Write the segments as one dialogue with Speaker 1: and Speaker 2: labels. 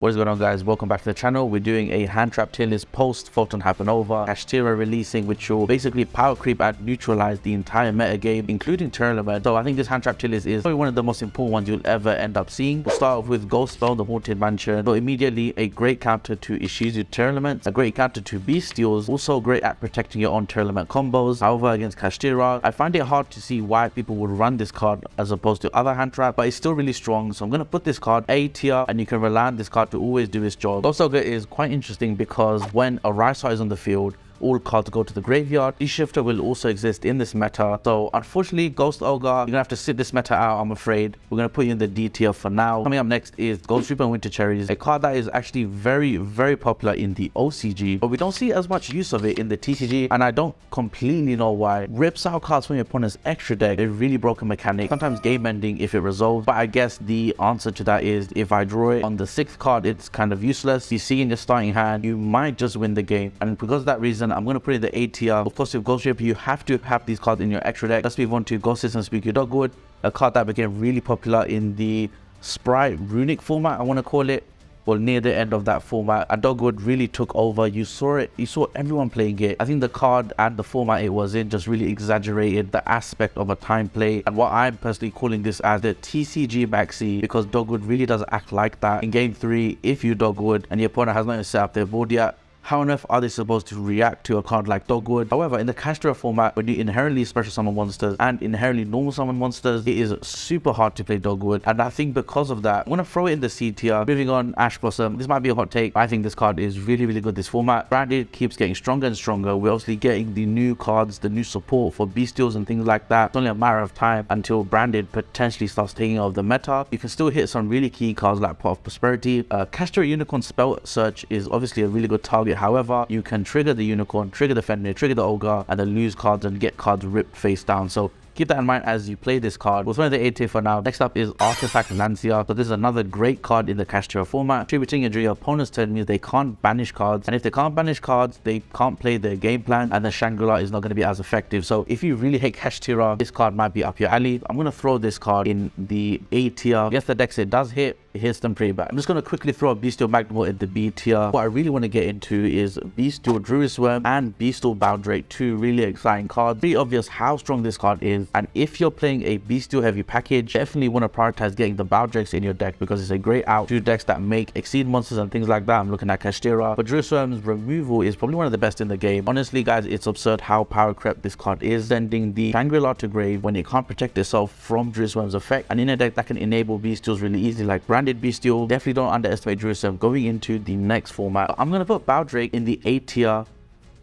Speaker 1: What is going on, guys? Welcome back to the channel. We're doing a hand trap tier list post Photon Hypernova, Kashtira releasing, which will basically power creep and neutralize the entire meta game, including Tierra. So I think this hand trap tier list is probably one of the most important ones you'll ever end up seeing. We'll start off with Goldstone, the Haunted Mansion. So immediately a great counter to Ishizu Tierra, a great counter to Bestials, also great at protecting your own Tierra combos. However, against Kashtira, I find it hard to see why people would run this card as opposed to other hand trap, but it's still really strong. So I'm going to put this card A tier, and you can rely on this card to always do its job. Goldstone is quite interesting because when a Risa is on the field, all cards go to the graveyard. D-Shifter will also exist in this meta. So unfortunately, Ghost Ogre, you're gonna have to sit this meta out, I'm afraid. We're gonna put you in the D tier for now. Coming up next is Gold Reaper and Winter Cherries, a card that is actually very popular in the OCG, but we don't see as much use of it in the TCG, and I don't completely know why. Rips out cards from your opponent's extra deck. A really broken mechanic, sometimes game ending if it resolves, but I guess the answer to that is if I draw it on the 6th card, it's kind of useless. You see in your starting hand, you might just win the game, and because of that reason, I'm going to put it in the A tier. Of course, with Ghost Reaper, you have to have these cards in your extra deck. Let's move on to Ghost System Spooky Dogwood, a card that became really popular in the Sprite Runic format, I want to call it. Well, near the end of that format, and Dogwood really took over. You saw everyone playing it. I think the card and the format it was in just really exaggerated the aspect of a time play, and what I'm personally calling this as the TCG maxi, because Dogwood really does act like that. In game 3, if you Dogwood and your opponent has not even set up their board yet, how on earth are they supposed to react to a card like Dogwood? However, in the Kashtira format, when you inherently special summon monsters and inherently normal summon monsters, it is super hard to play Dogwood, and I think because of that, I'm gonna throw it in the C tier. Moving on, Ash Blossom. This might be a hot take, but I think this card is really good this format. Branded keeps getting stronger and stronger. We're obviously getting the new cards, the new support for Bestials and things like that. It's only a matter of time until Branded potentially starts taking over the meta. You can still hit some really key cards like Pot of Prosperity. Kashtira Unicorn Spell Search is obviously a really good target. However, you can trigger the Unicorn, trigger the Fenrir, trigger the Ogre, and then lose cards and get cards ripped face down. So keep that in mind as you play this card. We'll throw in the A tier for now. Next up is Artifact Lancia. So this is another great card in the Kashtira format. Tributing during your opponent's turn means they can't banish cards, and if they can't banish cards, they can't play their game plan, and the Shangri-La is not going to be as effective. So if you really hate Kashtira, this card might be up your alley. I'm going to throw this card in the A tier. Yes, the decks it does hit. It hits them pretty bad. I'm just going to quickly throw a Bestial Magnemite in the B tier. What I really want to get into is Bestial Druid Swarm and Bestial Boundrake, two really exciting cards. Pretty obvious how strong this card is, and if you're playing a Bestial heavy package, definitely want to prioritize getting the Boundrakes in your deck because it's a great out to decks that make Exceed monsters and things like that. I'm looking at Kashtira, but Druid Swarm's removal is probably one of the best in the game. Honestly, guys, it's absurd how power crept this card is, sending the Shangri-La to grave when it can't protect itself from Druid Swarm's effect, and in a deck that can enable Bestials really easily like Branded Bestial. Definitely don't underestimate Druid Swarm going into the next format. I'm going to put Boundrake in the A tier,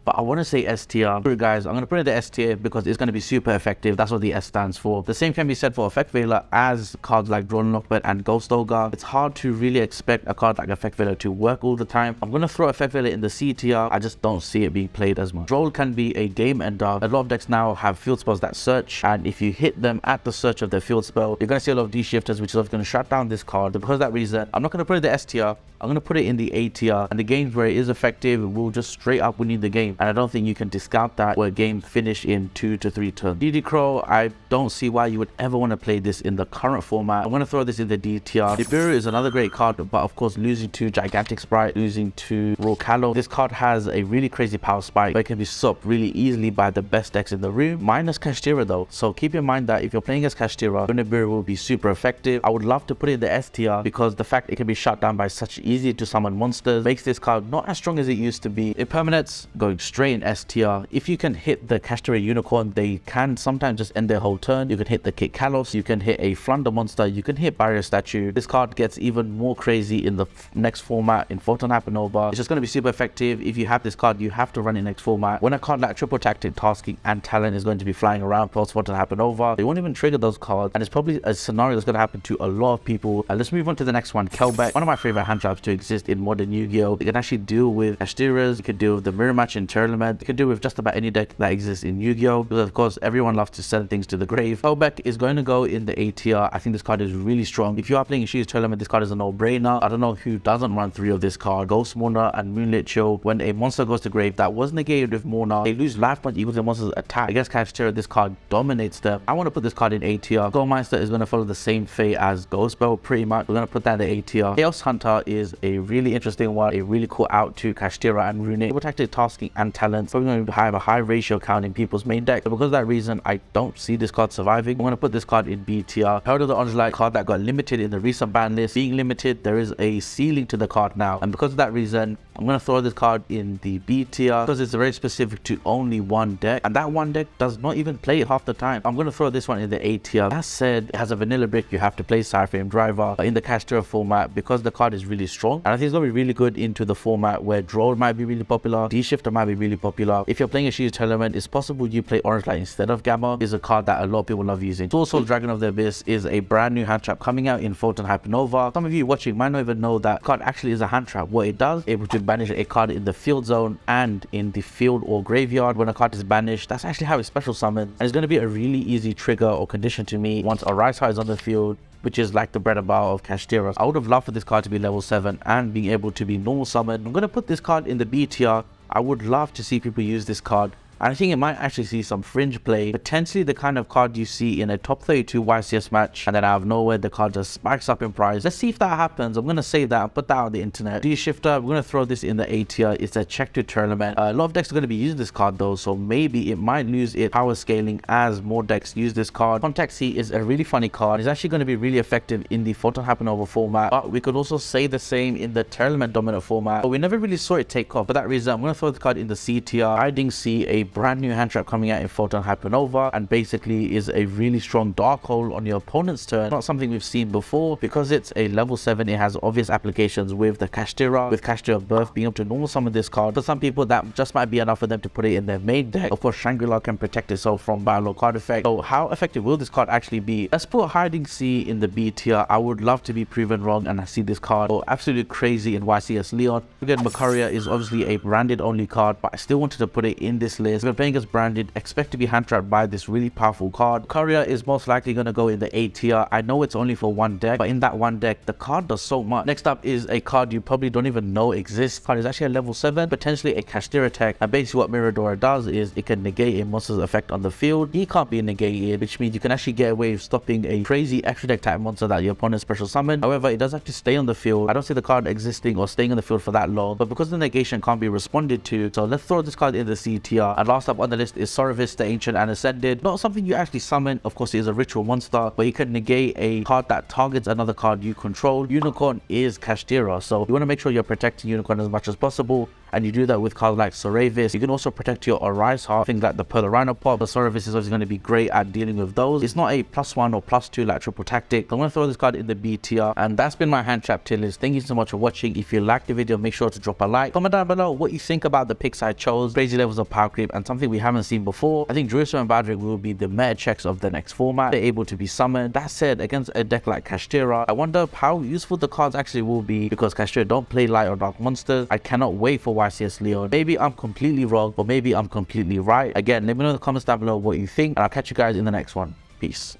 Speaker 1: but I want to say S tier. Sorry guys, I'm going to put it in the S tier because it's going to be super effective. That's what the S stands for. The same can be said for Effect Veiler as cards like Drawn Lockbird and Ghost Ogre. It's hard to really expect a card like Effect Veiler to work all the time. I'm going to throw Effect Veiler in the C tier. I just don't see it being played as much. Droll can be a game ender. A lot of decks now have field spells that search, and if you hit them at the search of their field spell, you're going to see a lot of D-Shifters, which is going to shut down this card. So because of that reason, I'm not going to put it in the S tier. I'm going to put it in the A tier, and the games where it is effective will just straight up win the game, and I don't think you can discount that where game finish in 2 to 3 turns. DD Crow, I don't see why you would ever want to play this in the current format. I'm going to throw this in the D tier. Nibiru is another great card, but of course losing to Gigantic Sprite, losing to Rocalo, this card has a really crazy power spike, but it can be stopped really easily by the best decks in the room, minus Kashtira though. So keep in mind that if you're playing as Kashtira, Nibiru will be super effective. I would love to put it in the S tier because the fact it can be shut down by such easy to summon monsters makes this card not as strong as it used to be. Impermanents going straight in S tier. If you can hit the Kashtira Unicorn, they can sometimes just end their whole turn. You can hit the Kit Kalos, you can hit a Flunder monster, you can hit Barrier Statue. This card gets even more crazy in the next format in Photon Hypernova. It's just going to be super effective. If you have this card, you have to run it next format. When a card like Triple Tactic, Tasking, and Talent is going to be flying around post Photon Hypernova, they won't even trigger those cards, and it's probably a scenario that's going to happen to a lot of people. Let's move on to the next one, Kellback. One of my favorite hand traps to exist in modern Yu-Gi-Oh! You can actually deal with Kashtiras, you can deal with the Mirror Match in in tournament. You can do with just about any deck that exists in Yu-Gi-Oh! Because of course everyone loves to send things to the grave. Kellback is going to go in the A tier. I think this card is really strong. If you are playing a Shoes tournament, this card is a no-brainer. I don't know who doesn't run 3 of this card. Ghost Mourner and Moonlit Chill. When a monster goes to grave that was negated with Mourner, they lose life points equal to the monster's attack. Against Kashtira, this card dominates them. I want to put this card in A tier. Goldmeister is going to follow the same fate as Ghost Bell pretty much. We're going to put that in the A tier. Chaos Hunter is a really interesting one, a really cool out to Kashtira and Runic. Able tactic, tasking and talents. So we're going to have a high ratio count in people's main deck. So because of that reason, I don't see this card surviving. I'm going to put this card in B tier. Herald of the Onslaught, card that got limited in the recent ban list. Being limited, there is a ceiling to the card now, and because of that reason, I'm going to throw this card in the B tier because it's very specific to only one deck, and that one deck does not even play it half the time. I'm going to throw this one in the A tier. That said, it has a vanilla brick. You have to play Cyframe Driver in the Kashtira format because the card is really strong, and I think it's going to be really good into the format where Draw might be really popular, D-Shifter might be really popular. If you're playing a Shoes tournament, it's possible you play Orange Light instead of Gamma. Is a card that a lot of people love using. Also, Dragon of the Abyss is a brand new hand trap coming out in Photon Hypernova. Some of you watching might not even know that card actually is a hand trap. What it does, able to banish a card in the field zone and in the field or graveyard. When a card is banished, that's actually how it special summons, and it's going to be a really easy trigger or condition to me once a Rise High is on the field, which is like the bread and butter of Kashtira. I would have loved for this card to be level 7 and being able to be normal summoned. I'm going to put this card in the B tier. I would love to see people use this card, and I think it might actually see some fringe play. Potentially the kind of card you see in a top 32 YCS match, and then out of nowhere the card just spikes up in price. Let's see if that happens. I'm going to say that and put that on the internet. D-Shifter, we're going to throw this in the A tier. It's a check to tournament. A lot of decks are going to be using this card though, so maybe it might lose its power scaling as more decks use this card. Contact C is a really funny card. It's actually going to be really effective in the Photon Hypernova format, but we could also say the same in the tournament dominant format, but we never really saw it take off. For that reason, I'm going to throw the card in the C tier. Hiding C, a brand new hand trap coming out in Photon Hypernova, and basically is a really strong dark hole on your opponent's turn. Not something we've seen before. Because it's a level 7, it has obvious applications with the Kashtira, with Kashtira Birth being able to normal summon this card. For some people, that just might be enough for them to put it in their main deck. Of course, Shangri-La can protect itself from battle or card effect. So how effective will this card actually be? Let's put Hiding C in the B tier. I would love to be proven wrong and I see this card go absolutely crazy in YCS Leon. Again, Macaria is obviously a branded only card, but I still wanted to put it in this list. We're playing as branded, expect to be hand trapped by this really powerful card. Macaria is most likely going to go in the A tier. I know it's only for one deck, but in that one deck, the card does so much. Next up is a card you probably don't even know exists. Card is actually a level 7, potentially a Kashtira tech, and basically what Miradora does is it can negate a monster's effect on the field. He can't be negated, which means you can actually get away with stopping a crazy extra deck type monster that your opponent special summon. However, it does have to stay on the field. I don't see the card existing or staying on the field for that long, but because the negation can't be responded to, so let's throw this card in the C tier. And last up on the list is Soravis, the Ancient and Ascended. Not something you actually summon. Of course, it is a ritual monster, but you can negate a card that targets another card you control. Unicorn is Kashtira, so you want to make sure you're protecting Unicorn as much as possible, and you do that with cards like Soravis. You can also protect your Arise Heart, things like the Pearl Rhino Pop, but Soravis is obviously going to be great at dealing with those. It's not a +1 or +2 like triple tactic. I'm going to throw this card in the B tier, and that's been my hand trap tier list. Thank you so much for watching. If you liked the video, make sure to drop a like. Comment down below what you think about the picks I chose. Crazy levels of power creep and something we haven't seen before. I think Jerusalem and Badric will be the meta checks of the next format. They're able to be summoned. That said, against a deck like Kashtira, I wonder how useful the cards actually will be, because Kashtira don't play light or dark monsters. I cannot wait for YCS Leon. Maybe I'm completely wrong, or maybe I'm completely right. Again, let me know in the comments down below what you think, and I'll catch you guys in the next one. Peace.